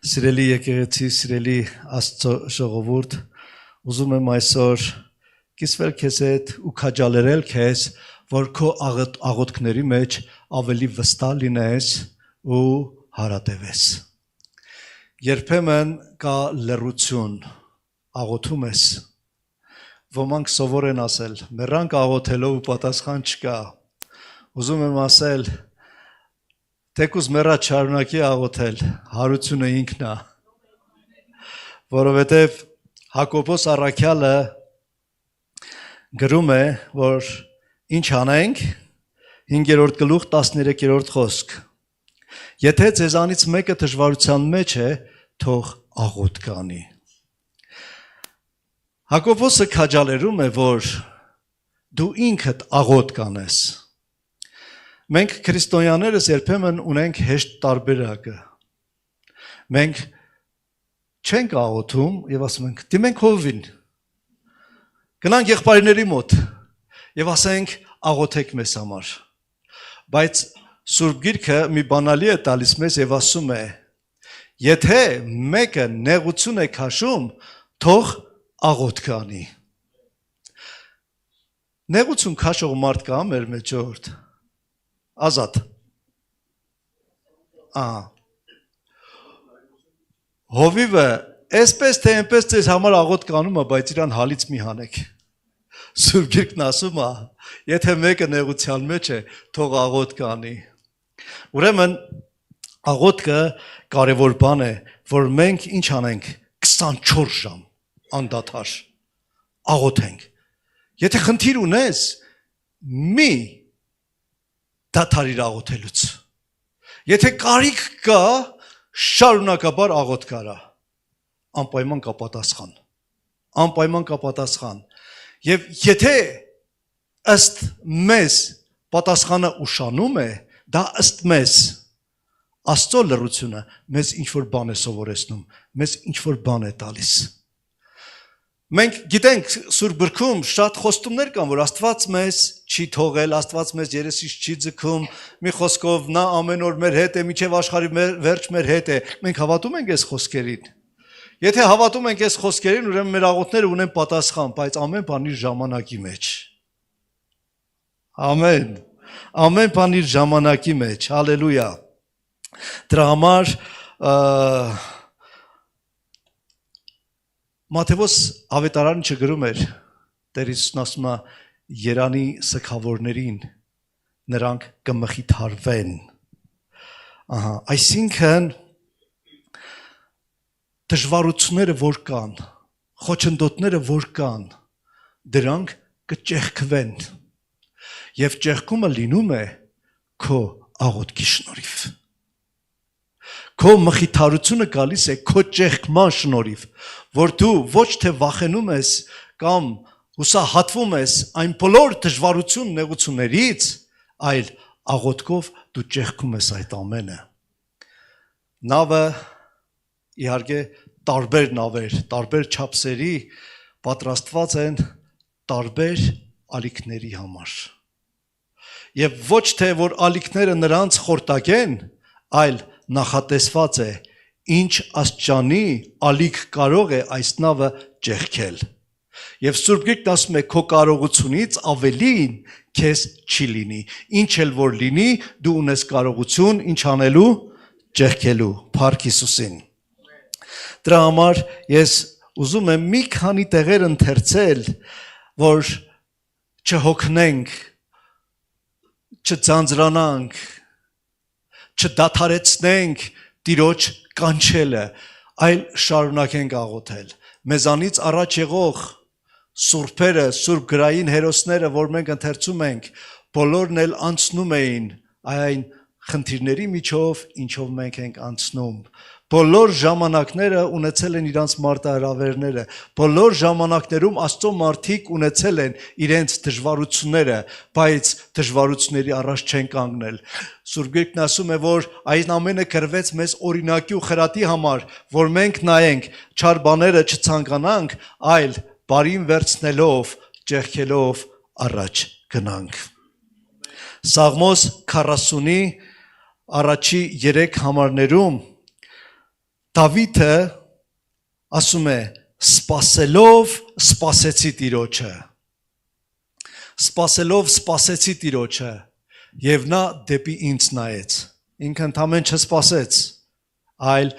Սիրելի եկեղեցի, սիրելի Աստծո ժողովուրդ, ուզում եմ այսօր կիսվել քեզ հետ ու քաջալերել քեզ, որ քո աղոթքների մեջ ավելի վստահ լինես ու հարատևես։ Երբեմն կա լռություն, աղոթում ես, ոմանք սովոր են ասել, մեռանք աղոթելով ու պատասխան չկա։ Ուզում եմ ասել, թեկուզ մեռած շարունակի աղոթել, հարությունը ինքն է, որովհետև Հակոբոս առաքյալը գրում է, որ ինչ անենք, 5-րդ գլուխ 13-րդ խոսք, եթե ձեզանից մեկը դժվարության մեջ է, թող աղոթ կանի։ Հակոբոսը քաջալերում է, որ դու ինքդ աղոթ կանես։ Մենք քրիստոնյաներս երբեմն ունենք հեշտ տարբերակը։ Մենք չենք աղոթում եւ ասում ենք՝ դիմենք Հովին։ Գնանք եղբայրների մոտ եւ ասենք՝ աղոթեք մեզ համար։ Բայց Սուրբ Գիրքը մի բանալի է տալիս մեզ եւ ասում է. եթե մեկը նեղություն է քաշում, թող աղոթ կանի։ Նեղություն քաշող մարդ կա մեր մեջ օրդ։ Ազատ։ Հովիվը այսպես թե այնպես ձեզ համար աղոթ կանում է, բայց իրան հալից մի հանեք։ Սուրբ Գիրքն ասում է, եթե մեկը նեղության մեջ է, թող աղոթ կանի։ Ուրեմն աղոթքը կարևոր բան է, որ մենք ինչ անենք 24 ժամ անդադար աղոթենք։ Եթե խնդիր ունես, մի դադարիր աղոթելուց։ Եթե կարիք կա, շարունակաբար աղոթ կարա։ Անպայման կա պատասխան։ Անպայման կա պատասխան։ Եվ եթե ըստ մեզ պատասխանը ուշանում է, դա ըստ մեզ Աստծո լռությունը մեզ ինչ-որ բան է սովորեցնում, մեզ ինչ-որ բան է տալիս։ Մենք գիտենք Սուրբ Գրքում շատ խոստումներ կան, որ Աստված մեզ չի թողել, Աստված մեզ երեսից չի ձգում, մի խոսքով նա ամեն օր մեր հետ է, մինչև աշխարհի վերջ մեր հետ է։ Մենք հավատում ենք այս խոսքերին։ Եթե հավատում ենք այս խոսքերին, ուրեմն մեր աղոթքները ունեն պատասխան, բայց ամեն բան իր ժամանակի մեջ։ Ամեն։ Ամեն բան իր ժամանակի մեջ։ Հալելույա։ Դրա համար Մատթեոս ավետարանը չգրում էր, Տեր Հիսուսն ասում է երանի սգավորներին, նրանք կմխիթարվեն։ Այսինքն դժվարությունները որ կան, խոչընդոտները որ կան, դրանք կճեղքվեն։ Եվ ճեղքումը լինում է քո աղոթքի շնորհիվ։ Քո մխիթարությունը գալիս է քո ճեղքման շնորհիվ, որ դու ոչ թե վախենում ես կամ հուսահատվում ես այն բոլոր դժվարություն նեղություններից, այլ աղոթքով դու ճեղքում ես այդ ամենը։ Նավը իհարկե տարբեր նավեր, տարբեր չափսերի պատրաստված են տարբեր ալիքների համար։ Եվ ոչ թե որ ալիքները նրանց խորտակեն, այլ նախատեսված է, ինչ աստիճանի ալիք կարող է այս նավը ճեղքել։ Եվ Սուրբ Գիրքն ասում է, քո կարողությունից ավելին քեզ չի լինի։ Ինչ էլ որ լինի, դու ունես կարողություն ինչ անելու, ճեղքելու, Փառք Հիսուսին։ Դրա համար ես ուզում եմ մի քանի տեղեր ընթերցել, որ չհոգնենք, չձանձրանանք, չդադարեցնենք Տիրոջ կանչելը, այլ շարունակենք աղոթել։ Մեզանից առաջ եղող սուրբերը, սուրբ գրային հերոսները, որ մենք ընթերցում ենք, բոլորն էլ անցնում էին այն խնդիրների միջով, ինչով մենք ենք անցնում։ Բոլոր ժամանակները ունեցել են իրանց մարտահրավերները, բոլոր ժամանակներում Աստծո մարդիկ ունեցել են իրենց դժվարությունները, բայց դժվարությունների առաջ չեն կանգնել։ Սուրբ Գիրքն ասում է, որ այն ամենը գրվեց մեզ օրինակի ու խրատի համար, որ մենք նայենք, չար բաները չցանկանանք, այլ բարին վերցնելով, ճեղքելով առաջ գնանք։ Սաղմոս 40-ի առաջի 3 համարներում Դավիթը ասում է սպասելով սպասեցի Տիրոջը։ Սպասելով սպասեցի Տիրոջը եւ նա դեպի ինձ նայեց։ Ինքը ընդամեն չսպասեց, այլ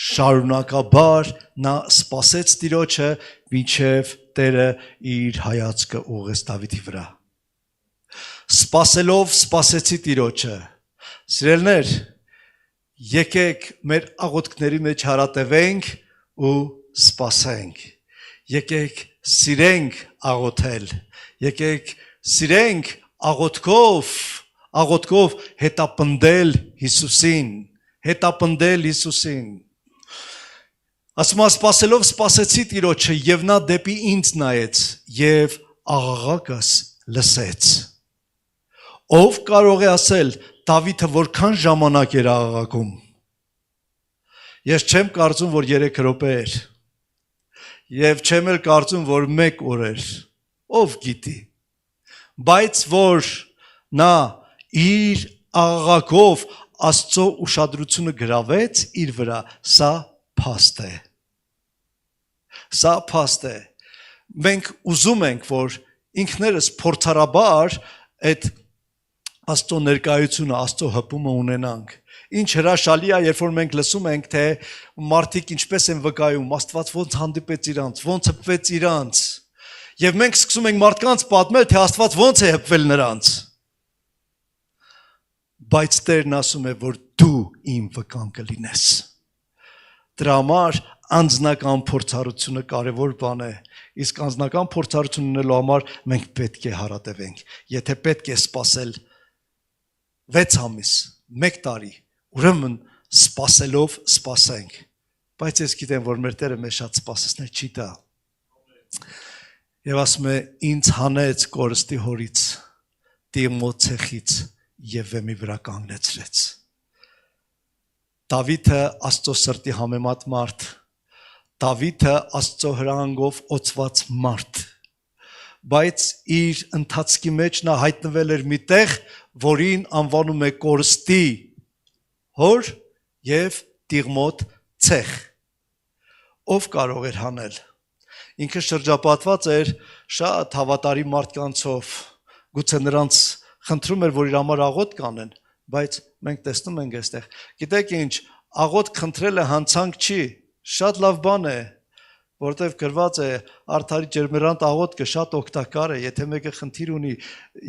շարունակաբար նա սպասեց Տիրոջը, մինչև Տերը իր հայացքը ուղղեց Դավիթի վրա։ Սպասելով սպասեցի Տիրոջը։ Սիրելիներ, եկեք մեր աղոթքների մեջ հարատևենք ու սպասենք։ Եկեք սիրենք աղոթել։ Եկեք սիրենք աղոթքով հետապնդել Հիսուսին։ Ասում սպասելով սպասեցի Տիրոջը եւ նա դեպի ինձ նայեց եւ աղաղակս լսեց։ Ով կարող է ասել Դավիթը որքան ժամանակ էր աղաղակում։ Ես չեմ կարծում, որ 3 րոպե էր։ Եվ չեմ էլ կարծում, որ 1 օր էր։ Ով գիտի։ Բայց որ նա իր աղաղակով Աստծո ուշադրությունը գրավեց իր վրա, սա փաստ է։ Սա փաստ է։ Մենք ուզում ենք, որ ինքներս փորձարաբար այդ Աստծո ներկայությունը, Աստծո հպումը ունենանք։ Ինչ հրաշալի է, երբ որ մենք լսում ենք, թե մարդիկ ինչպես են վկայում, Աստված ոնց հանդիպեց իրանց, ոնց հպվեց իրանց։ Եվ մենք սկսում ենք մարդկանց պատմել, թե Աստված ոնց է հպվել նրանց։ Բայց Տերն ասում է, որ դու իմ վկան կլինես։ Դրա համար անձնական փորձառությունը կարևոր բան է։ Իսկ անձնական փորձառություն ունենալու համար մենք պետք է հարատևենք։ Եթե պետք է սպասել 6 ամիս, 1 տարի, ուրեմն սպասելով սպասենք։ Բայց ես գիտեմ, որ մեր Տերը մեզ շատ սպասեցնել չի տա։ Եվ ասում է, ինձ հանեց կորստի հորից, Տիղմոթ ցեխից եւ վեմի վրա կանգնեցրեց։ Դավիթը Աստծո սրտի համեմատ մարդ, Դավիթը Աստծո հրահանգով օծված մարդ, բայց իր ընթացքի մեջ նա հայտնվել էր մի տեղ, որին անվանում է կորստի հոր եւ Տիղմոթ ցեխ։ Ով կարող էր հանել։ Ինքը շրջապատված էր շատ հավատարի մարդկանցով, գուցե նրանց խնդրում էր, որ իր համար աղոթք կանեն, բայց մենք տեսնում ենք այստեղ։ Գիտեք ինչ, աղոթք խնդրելը հանցանք չի, շատ լավ բան է, որտեղ գրված է արդարի ջերմերանտ աղոթքը շատ օգտակար է, եթե մեկը խնդիր ունի,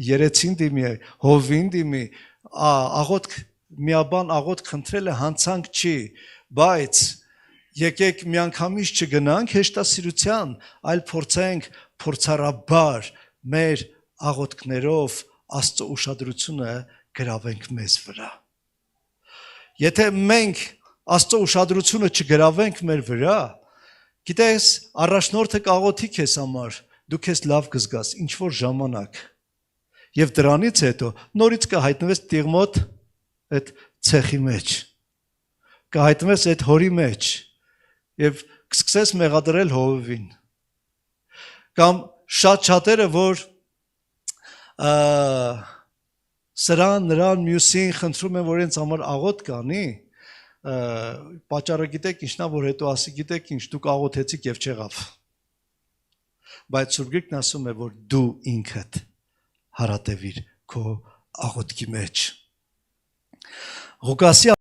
երեցին դիմի, հովին դիմի, աղոթք միաբան աղոթք խնդրելը հանցանք չի, բայց եկեք միանգամից չգնանք հեշտասիրության, այլ փորձենք փորձառաբար մեր աղոթքներով Աստծո ուշադրությունը գրավենք մեզ վրա։ Եթե մենք Աստծո ուշադրությունը չգրավենք մեր վրա, գիտես, առաջնորդը կաղոթի քեզ համար, դու քեզ լավ կզգաս, ինչ որ ժամանակ։ Եվ դրանից հետո նորից կհայտնվես Տիղմոթ այդ ցեխի մեջ։ Կհայտնվես այդ հորի մեջ եւ կսկսես մեղադրել Հովին։ Կամ շատ-շատերը, որ սրան, նրան, մյուսին խնդրում են, որ ինձ համար աղոթք կանի, պատճառը գիտեք ինչնա, որ հետո ասի, գիտեք ինչ, դուք աղոթեցիք եւ չեղավ։ Բայց Սուրբ Գիրքն ասում է, որ դու ինքդ հարատևիր քո աղոթքի մեջ։ Ղուկասի